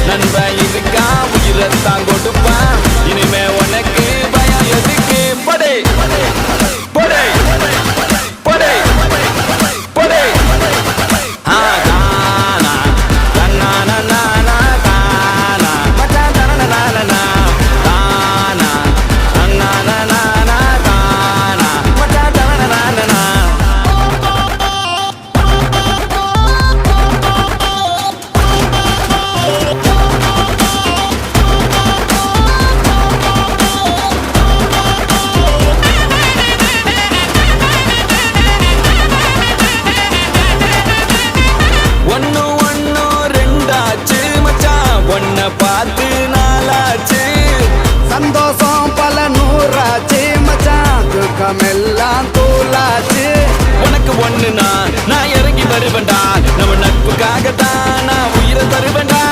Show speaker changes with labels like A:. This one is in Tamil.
A: நண்பன் இருக்கா உயிரத்தான் கொடுப்பான் இனிமே உனக்கு பயம் எதுக்கு படே படே படே படே பார்த்து நாளாச்சு
B: சந்தோஷம் பல நூறாச்சு மச்சான் துக்கமெல்லாம் தூளாச்சு
A: உனக்கு ஒண்ணுனா நான் இறங்கி வருவேன்டா நம்ம நட்புக்காகத்தான் நான் உயிரை தருவேன்டா